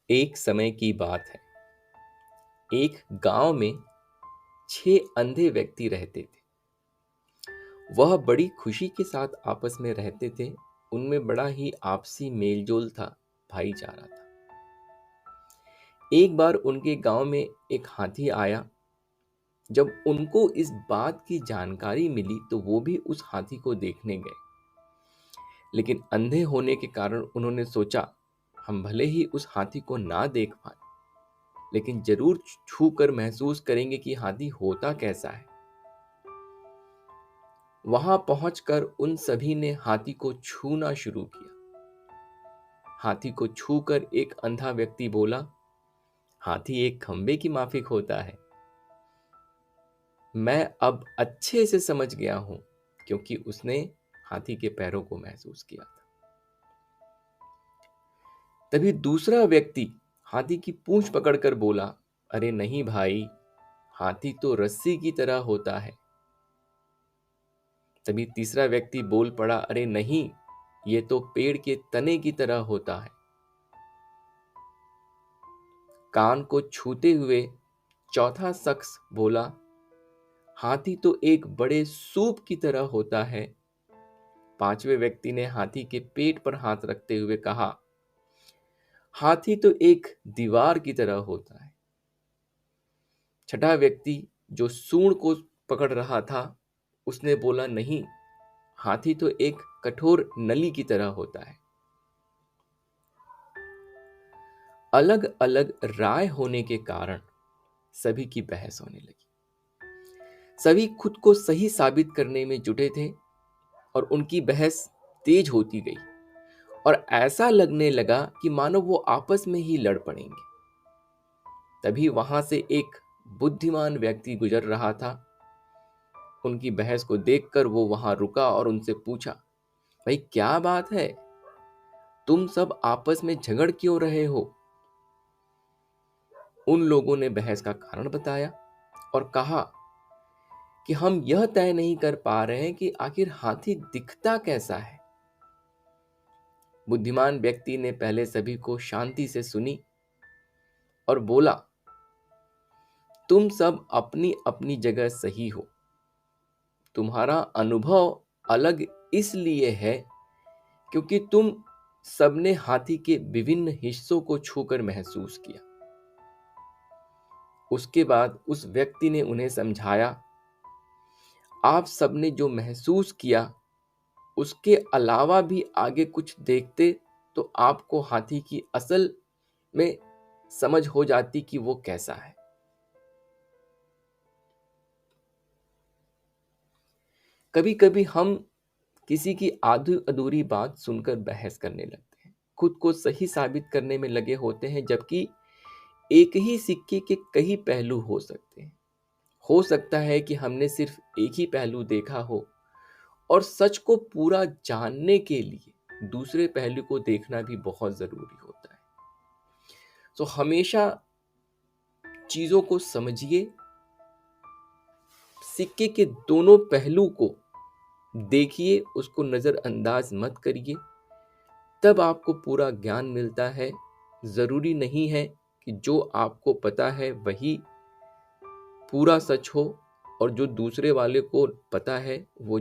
एक समय की बात है। एक गांव में 6 अंधे व्यक्ति रहते थे। वह बड़ी खुशी के साथ आपस में रहते थे। उनमें बड़ा ही आपसी मेलजोल था, भाईचारा था। एक बार उनके गांव में एक हाथी आया। जब उनको इस बात की जानकारी मिली तो वो भी उस हाथी को देखने गए। लेकिन अंधे होने के कारण उन्होंने सोचा, हम भले ही उस हाथी को ना देख पाए, लेकिन जरूर छू कर महसूस करेंगे कि हाथी होता कैसा है। वहां पहुंचकर उन सभी ने हाथी को छूना शुरू किया। हाथी को छूकर एक अंधा व्यक्ति बोला, हाथी एक खंबे की माफिक होता है। मैं अब अच्छे से समझ गया हूं, क्योंकि उसने हाथी के पैरों को महसूस किया था। तभी दूसरा व्यक्ति हाथी की पूंछ पकड़कर बोला, अरे नहीं भाई, हाथी तो रस्सी की तरह होता है। तभी तीसरा व्यक्ति बोल पड़ा, अरे नहीं, ये तो पेड़ के तने की तरह होता है। कान को छूते हुए चौथा शख्स बोला, हाथी तो एक बड़े सूप की तरह होता है। पांचवें व्यक्ति ने हाथी के पेट पर हाथ रखते हुए कहा, हाथी तो एक दीवार की तरह होता है। छठा व्यक्ति जो सूंड को पकड़ रहा था, उसने बोला, नहीं, हाथी तो एक कठोर नली की तरह होता है। अलग अलग राय होने के कारण सभी की बहस होने लगी। सभी खुद को सही साबित करने में जुटे थे और उनकी बहस तेज होती गई और ऐसा लगने लगा कि मानो वो आपस में ही लड़ पड़ेंगे। तभी वहां से एक बुद्धिमान व्यक्ति गुजर रहा था। उनकी बहस को देखकर वो वहां रुका और उनसे पूछा, भाई क्या बात है, तुम सब आपस में झगड़ क्यों रहे हो? उन लोगों ने बहस का कारण बताया और कहा कि हम यह तय नहीं कर पा रहे हैं कि आखिर हाथी दिखता कैसा है। बुद्धिमान व्यक्ति ने पहले सभी को शांति से सुनी और बोला, तुम सब अपनी अपनी जगह सही हो। तुम्हारा अनुभव अलग इसलिए है क्योंकि तुम सबने हाथी के विभिन्न हिस्सों को छूकर महसूस किया। उसके बाद उस व्यक्ति ने उन्हें समझाया, आप सबने जो महसूस किया उसके अलावा भी आगे कुछ देखते तो आपको हाथी की असल में समझ हो जाती कि वो कैसा है। कभी कभी हम किसी की आधी अधूरी बात सुनकर बहस करने लगते हैं, खुद को सही साबित करने में लगे होते हैं, जबकि एक ही सिक्के के कई पहलू हो सकते हैं। हो सकता है कि हमने सिर्फ एक ही पहलू देखा हो और सच को पूरा जानने के लिए दूसरे पहलू को देखना भी बहुत जरूरी होता है। तो हमेशा चीजों को समझिए, सिक्के के दोनों पहलू को देखिए, उसको नजरअंदाज मत करिए, तब आपको पूरा ज्ञान मिलता है। जरूरी नहीं है कि जो आपको पता है वही पूरा सच हो और जो दूसरे वाले को पता है वो